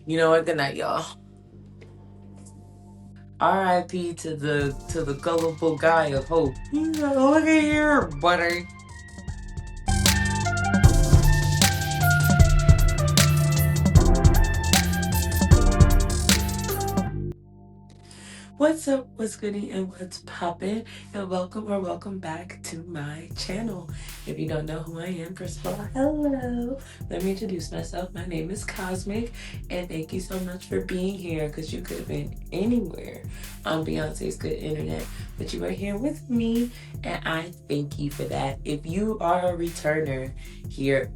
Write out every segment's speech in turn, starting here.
You know what? Good night, y'all. R.I.P. to the gullible guy of hope. He's like, look at here, buddy. What's up, what's goody, and what's poppin'? And welcome back to my channel. If you don't know who I am, first of all, hello. Let me introduce myself. My name is Kahsmiiic, and thank you so much for being here, because you could have been anywhere on Beyonce's good internet, but you are here with me, and I thank you for that. If you are a returner here,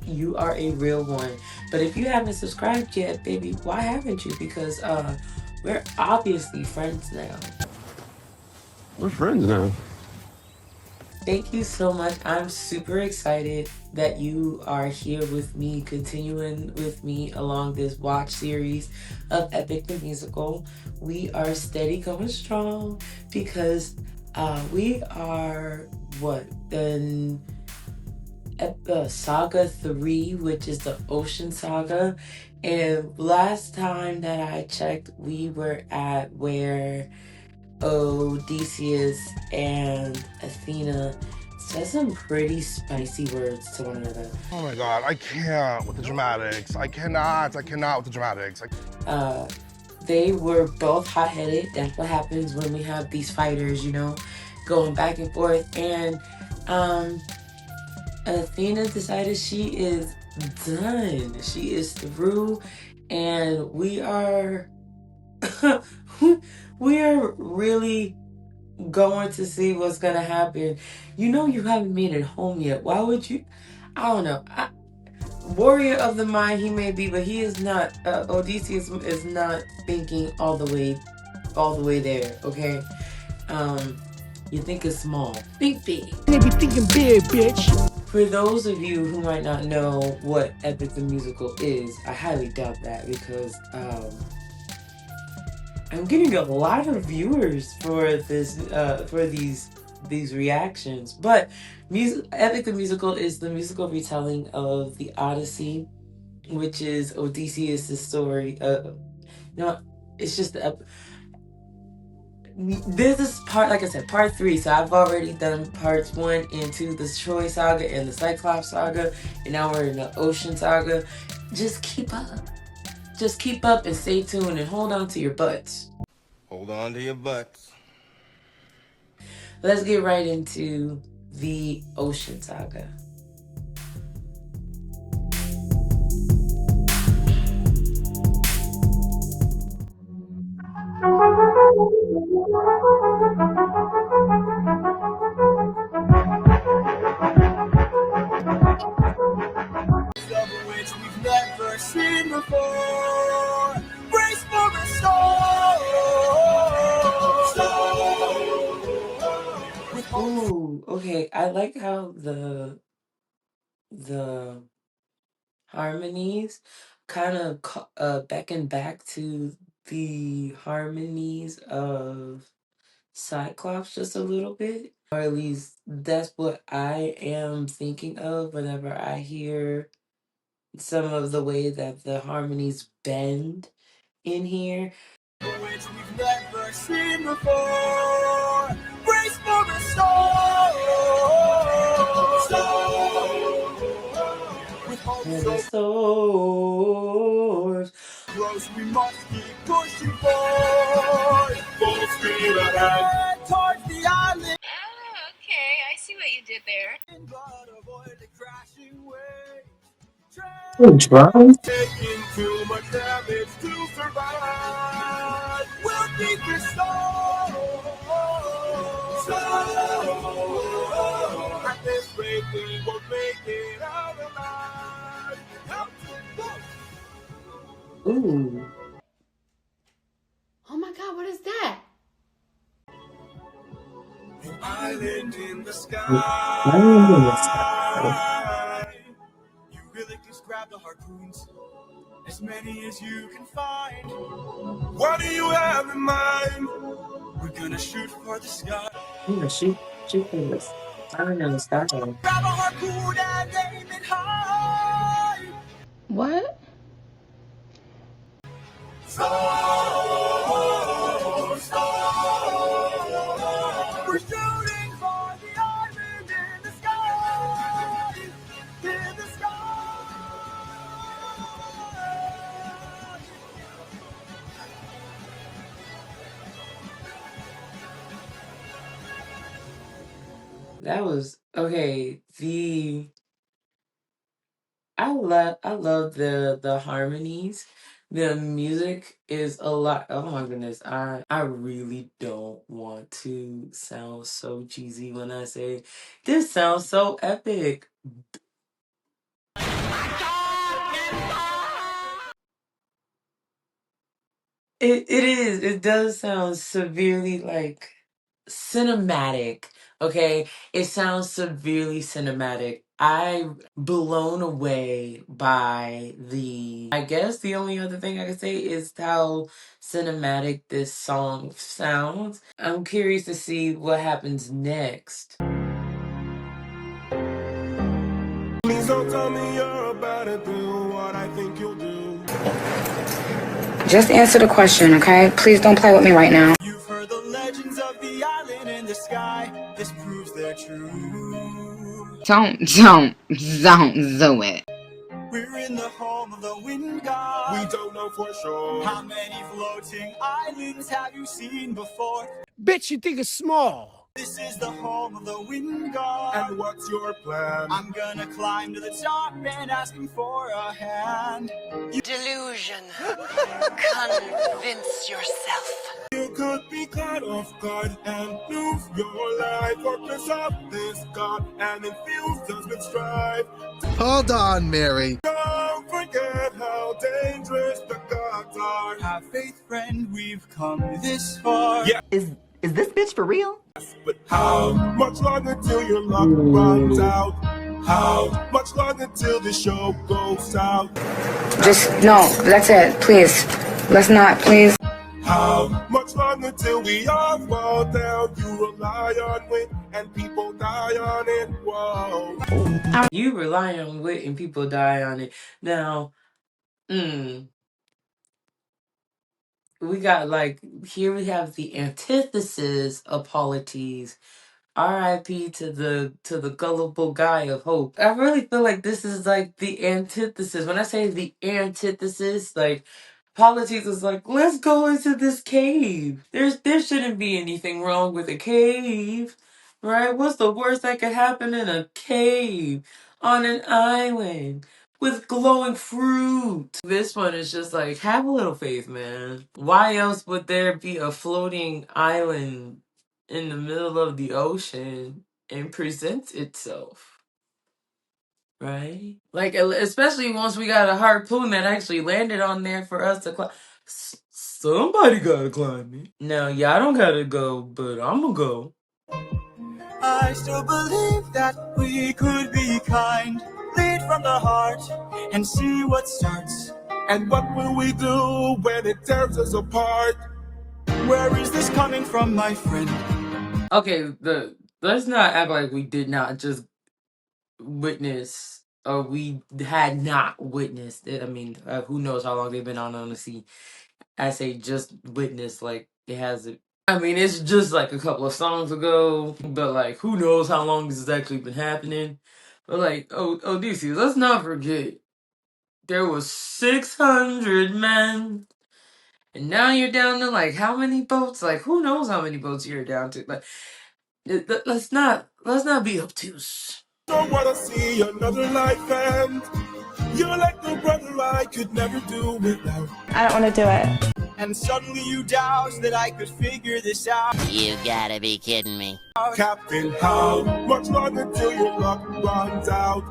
you are a real one. But if you haven't subscribed yet, baby, why haven't you? Because we're obviously friends now. We're friends now. Thank you so much. I'm super excited that you are here with me, continuing with me along this watch series of Epic the Musical. We are steady going strong because we are in Saga 3, which is the Ocean Saga. And last time that I checked, we were at where Odysseus and Athena said some pretty spicy words to one another. Oh my god, I can't with the dramatics. I cannot with the dramatics. They were both hot-headed. That's what happens when we have these fighters, going back and forth. And Athena decided she is done. She is through, and we are we are really going to see what's gonna happen. You haven't made it home yet. Why would you? I don't know. Warrior of the mind he may be, but he is not. Odysseus is not thinking all the way there. Okay. You think it's small. Think big. They be thinking big, bitch. For those of you who might not know what Epic the Musical is, I highly doubt that, because I'm getting a lot of viewers for this for these reactions. But Epic the Musical is the musical retelling of the Odyssey, which is Odysseus' story. It's just this is part, like I said, part 3. So I've already done parts 1 and 2, the Troy Saga and the Cyclops Saga, and now we're in the Ocean Saga. Just keep up and stay tuned and hold on to your butts. Hold on to your butts. Let's get right into the Ocean Saga. Which we've never seen before. Brace for the storm. Ooh, okay. I like how the harmonies kind of beckon back to the harmonies of Cyclops just a little bit. Or at least that's what I am thinking of whenever I hear some of the way that the harmonies bend in here. Which we've never seen before. Brace for the storm. With hope And so the stars. close, we must keep pushing forward. Full speed ahead towards the island. Oh, okay. I see what you did there. But avoid the crashing waves. Oh, drums? Taking too much damage to survive. We'll keep the storm. At this rate, we won't make it out alive. Ooh. Oh my god, what is that? An island in the Island in the sky. sky. You really just grab the harpoons, as many as you can find. What do you have in mind? We're gonna shoot for the sky. Yeah, shoot for this. Island in the sky. Grab a harpoon and aim it high. What? Slow, slow. We're shooting for the island in the sky, in the sky. That was okay. I love the harmonies. The music is a lot. Oh my goodness. I really don't want to sound so cheesy when I say this sounds so epic. It is. It does sound severely like cinematic. Okay, it sounds severely cinematic. I blown away by the. I guess the only other thing I can say is how cinematic this song sounds. I'm curious to see what happens next. Please don't tell me you're about to do what I think you'll do. Just answer the question, okay? Please don't play with me right now. You've heard the legends of the island in the sky. This proves they're true. Don't do it. We're in the home of the wind god. We don't know for sure. How many floating islands have you seen before? Bitch, you think it's small. This is the home of the wind god. And what's your plan? I'm gonna climb to the top and ask him for a hand. Delusion. Convince yourself. You could be caught off guard and lose your life. Focus of this god and infuse us with strife. Hold on, Mary. Don't forget how dangerous the gods are. Have faith, friend, we've come this far. Yeah. Is this bitch for real? But how much longer till your luck runs out? How much longer till the show goes out? Just, no, that's it, please. Let's not, please. How much longer till we all fall down? You rely on wit and people die on it. Whoa. You rely on wit and people die on it. Now, we got like here we have the antithesis of polities. R.I.P. to the gullible guy of hope. I really feel like this is like the antithesis. When I say the antithesis, like politics is like, let's go into this cave. There shouldn't be anything wrong with a cave. Right? What's the worst that could happen in a cave on an island with glowing fruit? This one is just like, have a little faith, man. Why else would there be a floating island in the middle of the ocean and presents itself? Right? Like, especially once we got a harpoon that actually landed on there for us to climb. Somebody gotta climb it. Now, y'all don't gotta go, but I'm gonna go. I still believe that we could be kind, lead from the heart, and see what starts. And what will we do when it tears us apart? Where is this coming from, my friend? Okay, let's not act like we did not just witness, or we had not witnessed it. I mean, who knows how long they've been on the sea. I say just witness, like it has it. I mean, it's just like a couple of songs ago, but like who knows how long this has actually been happening. But like, DC, let's not forget there was 600 men, and now you're down to like how many boats? Like who knows how many boats you're down to? Like, let's not be obtuse. Don't wanna see another life end. You're like the brother I could never do without. I don't want to do it. And suddenly you doubt that I could figure this out. You gotta be kidding me. Captain, how much longer till your luck runs out?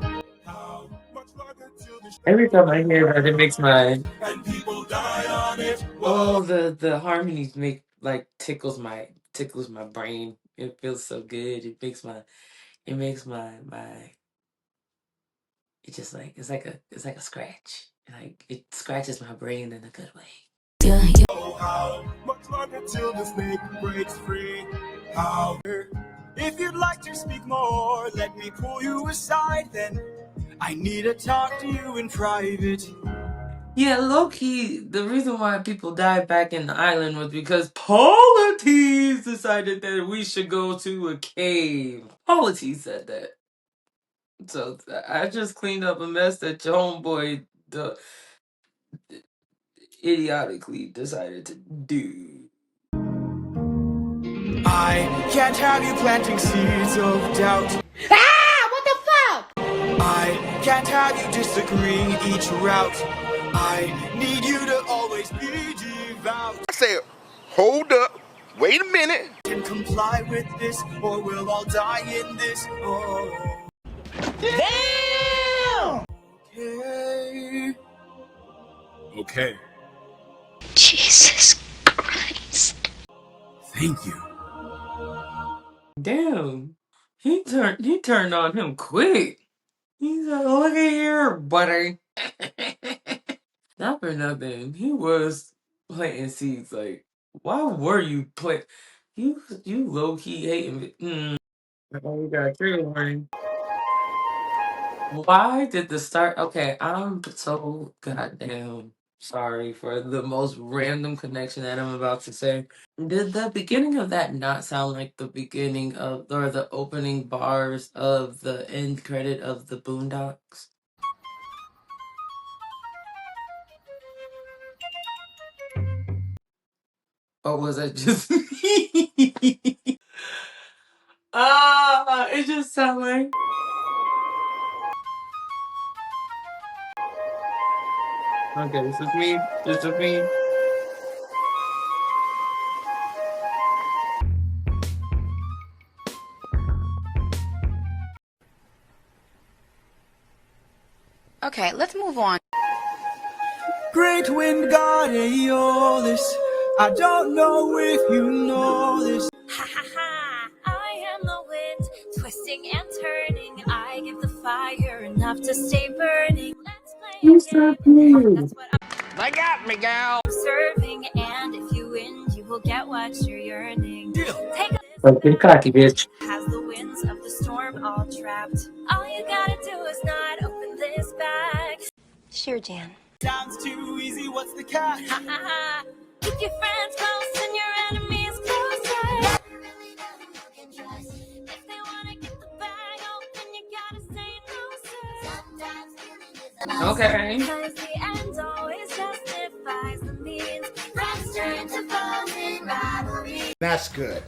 How much longer till the Every time I hear that, it makes my and people die on it? the harmonies make like tickles my brain. It feels so good. It makes my it just like it's like a scratch. Like it scratches my brain in a good way. Oh, how much longer till the snake breaks free? How? If you'd like to speak more, let me pull you aside then. I need to talk to you in private. Yeah, low key, the reason why people died back in the island was because Polites decided that we should go to a cave. Polites said that. So I just cleaned up a mess that your homeboy idiotically decided to do. I can't have you planting seeds of doubt. Ah! What the fuck? I can't have you disagreeing each route. I need you to always be devout. I said, hold up, wait a minute. Can comply with this, or we'll all die in this. Oh. Damn! Okay. Okay. Jesus Christ. Thank you. Damn. He turned on him quick. He's like, look at here, buddy. Not for nothing. He was planting seeds. Like, why were you plant? You low key hating me. Oh, we got a trigger warning. Why did the start? Okay, I'm so goddamn sorry for the most random connection that I'm about to say. Did the beginning of that not sound like the beginning of, or the opening bars of the end credit of the Boondocks? Or was it just me? It just sounded like. Okay, this is me. This is me. Okay, let's move on. Great wind god Aeolus, I don't know if you know this. Ha ha ha! I am the wind, twisting and turning. I give the fire enough to stay burning. Let's play What's again. up, me? That's what They got me, gal. I'm serving, and if you win, you will get what you're yearning. Deal. Take a Okay, cocky bitch. has the winds of the storm all trapped. All you gotta do is not open this bag. Sure, Jan. Sounds too easy, what's the catch? Ha ha ha! Keep your friends close and your enemies closer. If they wanna get the bag open, you gotta say no, sir. Okay. Because the end always justifies the means. Friends turn to foes in rivalry. That's good.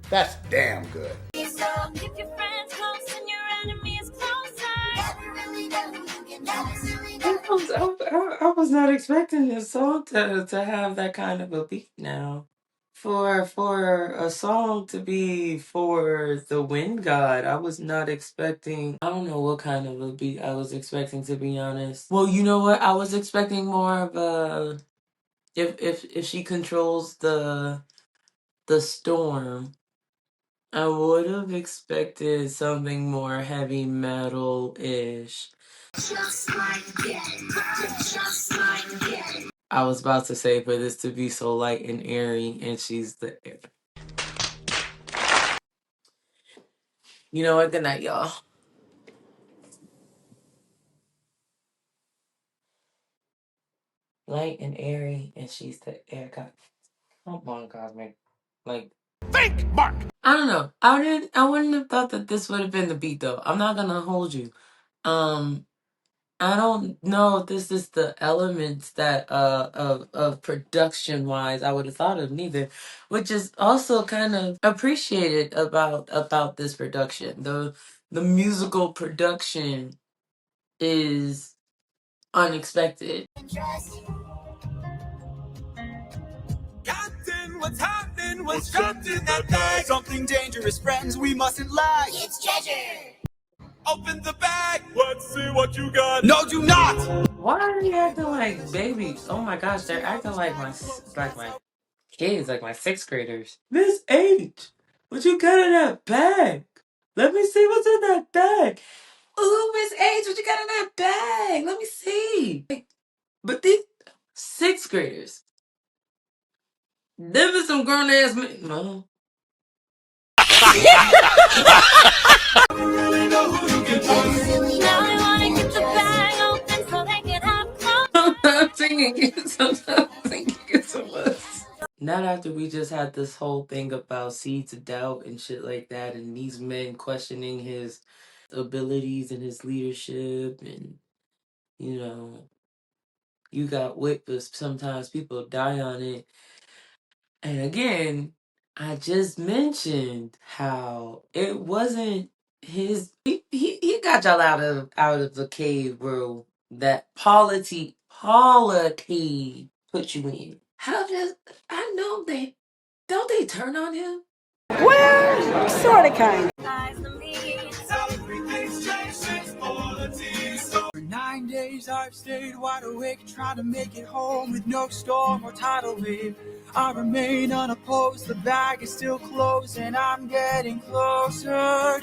That's damn good. So keep your friends close and your enemies closer. Never really know who you can never really know. I was not expecting this song to have that kind of a beat now. For a song to be for the wind god, I was not expecting. I don't know what kind of a beat I was expecting, to be honest. Well, you know what? I was expecting more of a, if she controls the storm, I would have expected something more heavy metal-ish. I was about to say for this to be so light and airy, and she's the. You know what? Good night, y'all. Light and airy, and she's the air god. Come on, Cosmic. Like, Think, Mark. I don't know. I wouldn't have thought that this would have been the beat though. I'm not gonna hold you. I don't know if this is the elements that of production wise I would have thought of neither, which is also kind of appreciated about this production. The musical production is unexpected. Captain, what's happening? What's trapped in that bag? Something dangerous, friends, we mustn't lag. It's treasure. Open the bag, let's see what you got. No, do not! Why are they acting like babies? Oh my gosh, they're acting like my kids, like my sixth graders. Miss H, what you got in that bag? Let me see what's in that bag. Ooh, Miss H, what you got in that bag? Let me see. But these sixth graders, them is some grown ass men. No. Now they wanna get the bag open so they can have clothes. singing. Sometimes singing is a must. Not after we just had this whole thing about seeds of doubt and shit like that, and these men questioning his abilities and his leadership, and you know, you got whip, but sometimes people die on it. And again, I just mentioned how it wasn't his. He got y'all out of the cave world that polity put you in. How does I know they don't they turn on him? Well, sort of, kind. For 9 days I've stayed wide awake, trying to make it home with no storm or tidal wave. I remain unopposed, the bag is still closed, and I'm getting closer.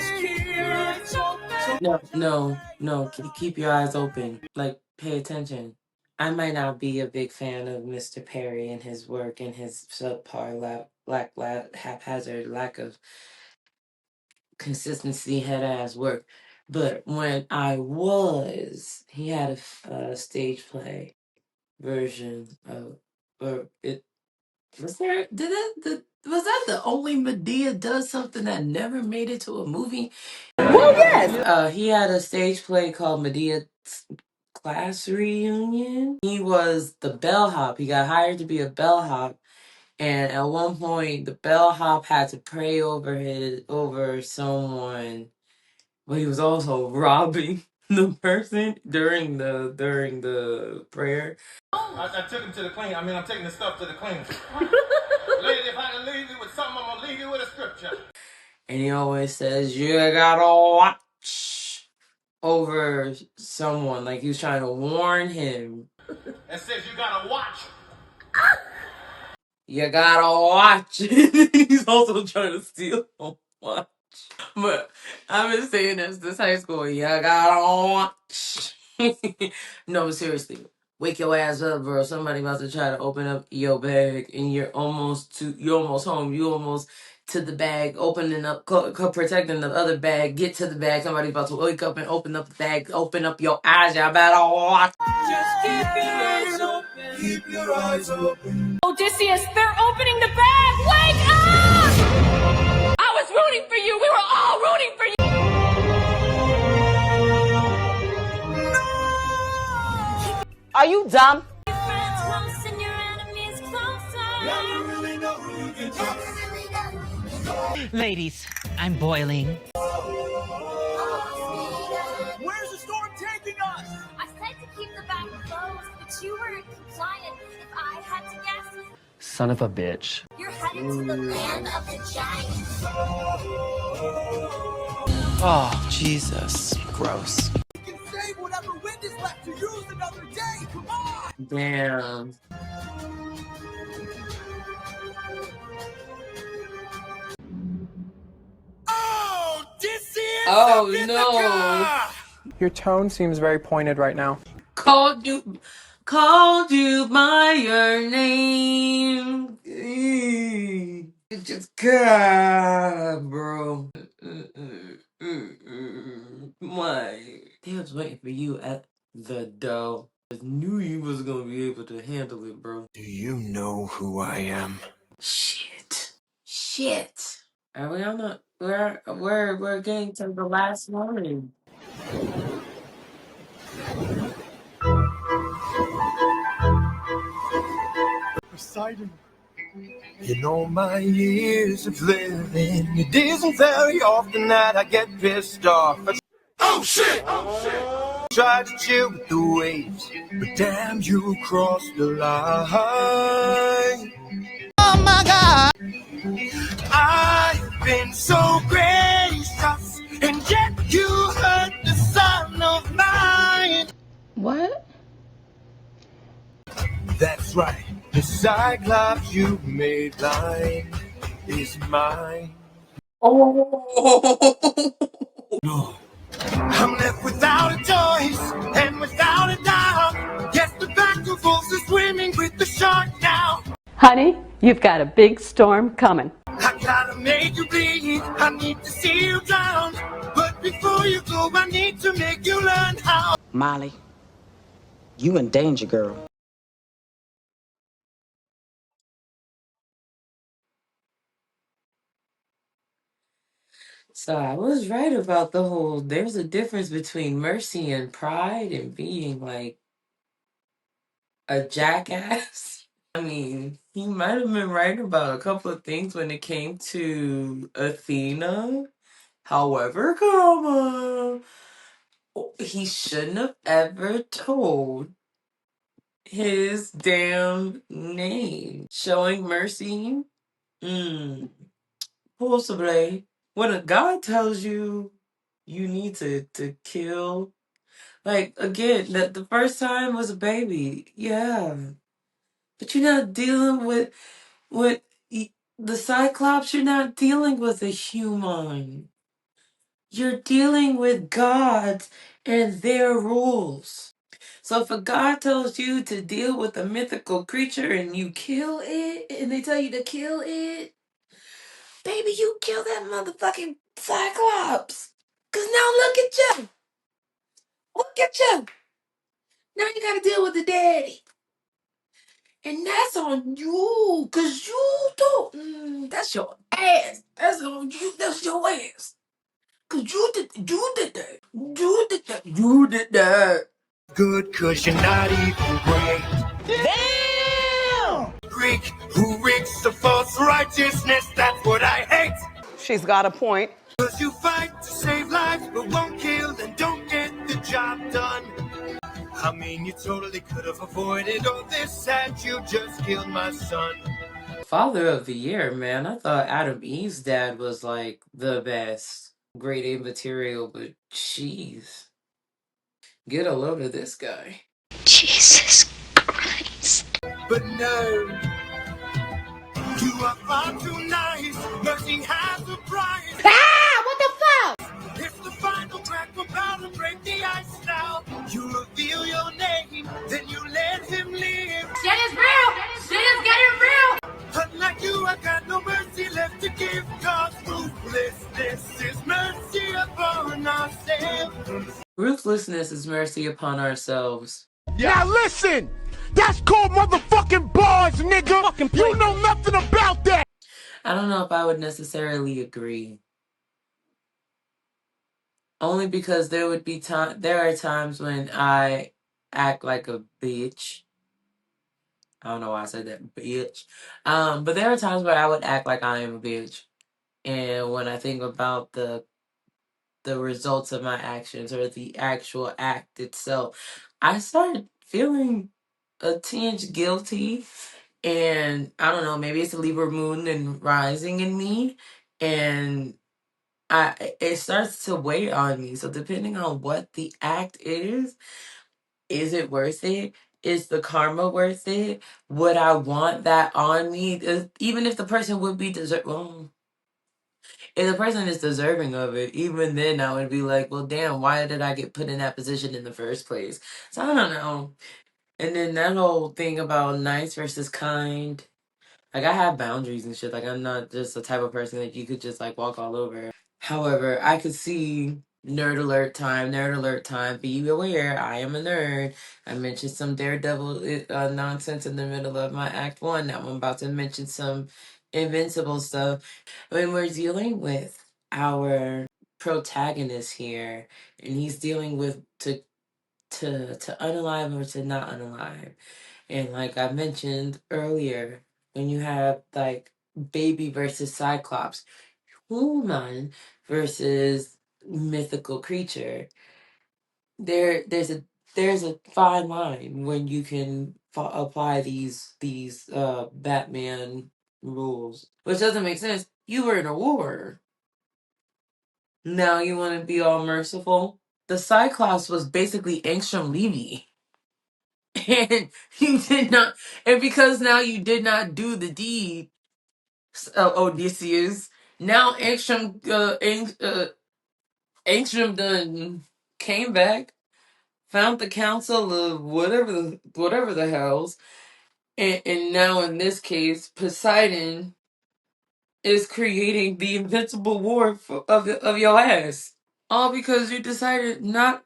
No. Keep your eyes open. Like, pay attention. I might not be a big fan of Mr. Perry and his work and his subpar, haphazard lack of consistency, head ass work. But when he had a stage play version of, or it was there. Was that the only Medea does something that never made it to a movie? Well, yes. He had a stage play called Medea's Class Reunion. He was the bellhop. He got hired to be a bellhop, and at one point, the bellhop had to pray over someone, but he was also robbing the person during the prayer. I took him to the clean. I'm taking the stuff to the cleaners. Lady, if I can leave you with something, I'm gonna leave you with a scripture. And he always says, "You gotta watch over someone," like he was trying to warn him. It says you gotta watch. You gotta watch. He's also trying to steal a watch. But I've been saying this high school. You gotta watch. No, seriously. Wake your ass up, bro. Somebody about to try to open up your bag, and you're almost home. You almost to the bag, opening up, protecting the other bag. Get to the bag. Somebody about to wake up and open up the bag. Open up your eyes. Y'all better watch. Just keep your eyes open. Keep your eyes open. Odysseus, they're opening the bag! Wake up! I was rooting for you! We were all rooting for you! Are you dumb? Ladies, I'm boiling. Where's the storm taking us? I said to keep the bag closed, but you weren't compliant. If I had to guess, Son of a bitch. you're headed to the land of the giants. Oh, Jesus. Gross. We can save whatever wind is left to use another day. Come on! Damn. Oh, Odysseus! Oh no. Your tone seems very pointed right now. Called you by your name. Just God, bro. Why? They was waiting for you at the door. I knew you was gonna be able to handle it, bro. Do you know who I am? Shit. Are we on the? We're getting to the last one. Poseidon. In all my years of living, it isn't very often that I get pissed off. Oh shit! Try to chill with the waves, but damn, you crossed the line. Oh my God! I've been so gracious, and yet you hurt the son of mine. What? That's right, the Cyclops you made blind is mine. Oh. No. I'm left without a choice and without a doubt. Yes, the battle force is swimming with the shark now. Honey, you've got a big storm coming. I gotta make you bleed. I need to see you drown. But before you go, I need to make you learn how. Molly, you in danger, girl. So I was right about the whole, there's a difference between mercy and pride and being like a jackass. I mean, he might have been right about a couple of things when it came to Athena. However, he shouldn't have ever told his damn name. Showing mercy? Possibly. When a God tells you you need to kill, like, again, the first time was a baby. Yeah. But you're not dealing with the Cyclops, you're not dealing with a human. You're dealing with gods and their rules. So if a god tells you to deal with a mythical creature and you kill it, and they tell you to kill it, baby, you kill that motherfucking Cyclops. Cause now look at you. Look at you. Now you gotta deal with the daddy. And that's on you. Cause you don't. That's your ass. That's on you. That's your ass. Cause you did that. You did that. You did that. Good, cause you're not even great. Damn! Greek who reeks of false righteousness, that's what I hate. She's got a point. Cause you fight to save lives, but won't kill and don't get the job done. I mean, you totally could have avoided all this had you just killed my son. Father of the Year, man. I thought Adam Eve's dad was like the best. Grade A material, but jeez. Get a load of this guy. Jesus Christ. But no, you are far too nice. Mercy has a price. Ah! What the fuck? It's the final crack, about to break the ice now. You reveal your name, then you let him live. Shit is real! Shit is getting real! Unlike you, I got no mercy left to give. Cause ruthlessness is mercy upon ourselves. Ruthlessness is mercy upon ourselves. Now listen, that's called motherfucking bars, nigga. You know nothing about that. I don't know if I would necessarily agree. Only because there are times when I act like a bitch. I don't know why I said that, bitch. But there are times where I would act like I am a bitch. And when I think about the results of my actions or the actual act itself, I started feeling a tinge guilty. And I don't know, maybe it's the Libra moon and rising in me. And it starts to weigh on me. So depending on what the act is it worth it? Is the karma worth it? Would I want that on me? Even if the person would be if the person is deserving of it, even then I would be like, well, damn, why did I get put in that position in the first place? So I don't know. And then that whole thing about nice versus kind. Like, I have boundaries and shit. Like, I'm not just the type of person that you could just, like, walk all over. However, I could see nerd alert time. Be aware, I am a nerd. I mentioned some Daredevil nonsense in the middle of my Act 1. Now I'm about to mention some Invincible stuff. When we're dealing with our protagonist here, and he's dealing with to unalive or to not unalive. And like I mentioned earlier, when you have like baby versus Cyclops, human versus mythical creature, there's a fine line when you can apply these Batman rules, which doesn't make sense. You were in a war. Now you want to be all merciful. The Cyclops was basically Angstrom Levy. And you did not, and because now you did not do the deed, Odysseus. Now Angstrom done came back, found the council of whatever the hells, and now in this case, Poseidon is creating the invincible war of your ass, all because you decided not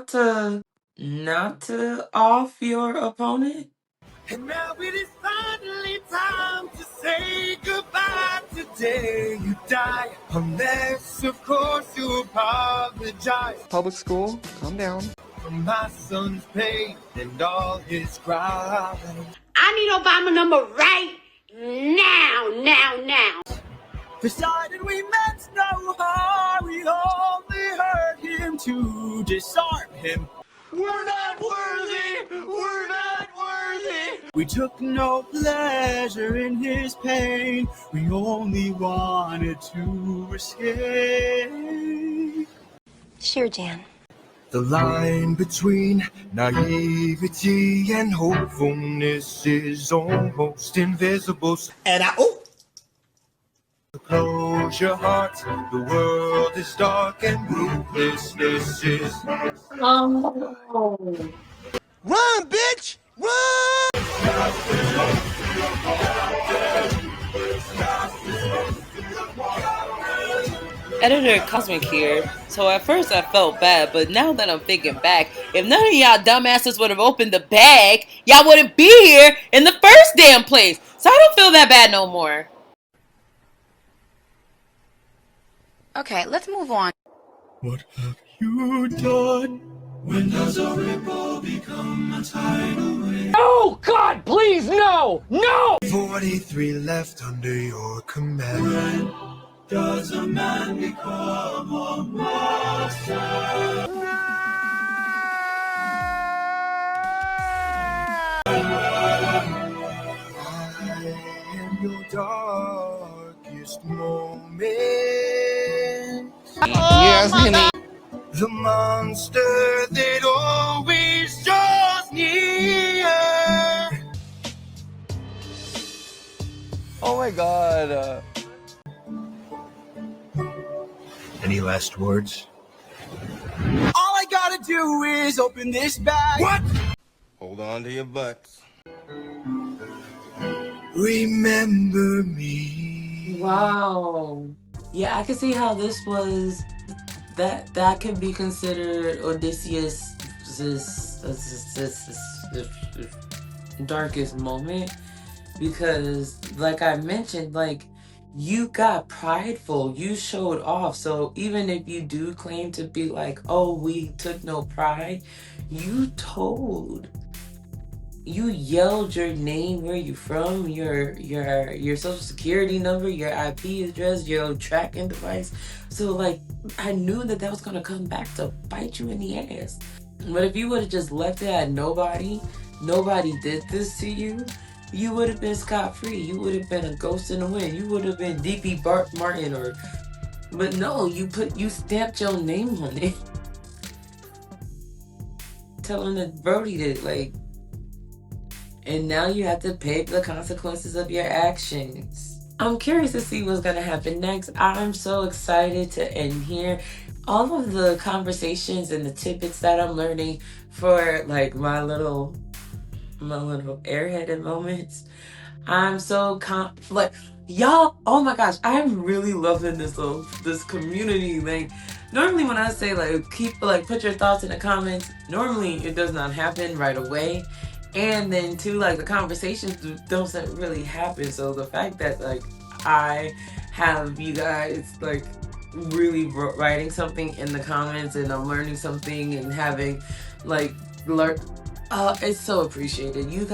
to off your opponent. And now it is finally time to say goodbye today. You die unless, of course, you apologize. Public school, calm down. For my son's pain and all his crying. I need Obama number right now. Decided we meant no harm. We only hurt him to disarm him. We're not worthy! We're not worthy! We took no pleasure in his pain. We only wanted to escape. Sure, Dan. The line between naivety and hopefulness is almost invisible. And Close your heart, the world is dark and ruthlessness is. Oh. Run, bitch! Run! Editor Kahsmiiic here. So at first I felt bad, but now that I'm thinking back, if none of y'all dumbasses would have opened the bag, y'all wouldn't be here in the first damn place. So I don't feel that bad no more. Okay, let's move on. What have you done? When does a ripple become a tidal wave? Oh, God, please, no! No! 43 left under your command. When does a man become a monster? I am your darkest moment. Yes, honey. The monster that always draws near. Oh my god. Any last words? All I gotta do is open this bag. What? Hold on to your butts. Remember me. Wow. Yeah, I can see how this was that can be considered Odysseus' darkest moment, because like I mentioned, like, you got prideful, you showed off. So even if you do claim to be like, oh, we took no pride, you yelled your name, where you from, your social security number, your IP address, your tracking device. So like, I knew that was gonna come back to bite you in the ass. But if you would have just left it at nobody did this to you, you would have been scot-free. You would have been a ghost in the wind. You would have been DP Martin but no, you stamped your name on it. Telling that Brody did, like, and now you have to pay for the consequences of your actions. I'm curious to see what's gonna happen next. I'm so excited to end here. All of the conversations and the tidbits that I'm learning for like my little airheaded moments. I'm so like, y'all, oh my gosh, I'm really loving this community. Like, normally when I say like put your thoughts in the comments, normally it does not happen right away. And then too, like, the conversations doesn't really happen. So the fact that like I have you guys like really writing something in the comments, and I'm learning something and having like it's so appreciated. You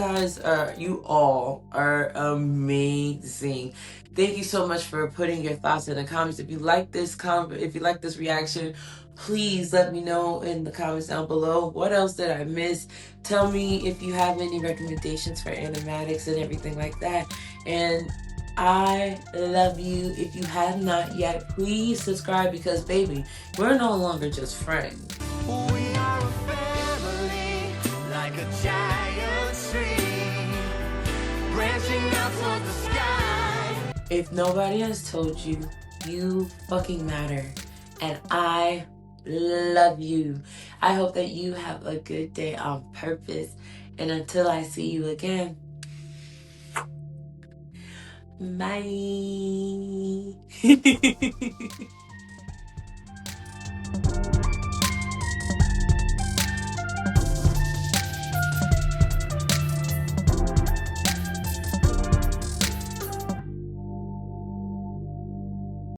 all are amazing. Thank you so much for putting your thoughts in the comments. If you like this reaction, please let me know in the comments down below. What else did I miss? Tell me if you have any recommendations for animatics and everything like that. And I love you. If you have not yet, please subscribe, because baby, we're no longer just friends. We are a family, like a giant tree, branching out towards the sky. If nobody has told you, you fucking matter. And I love you. I hope that you have a good day on purpose. And until I see you again, bye.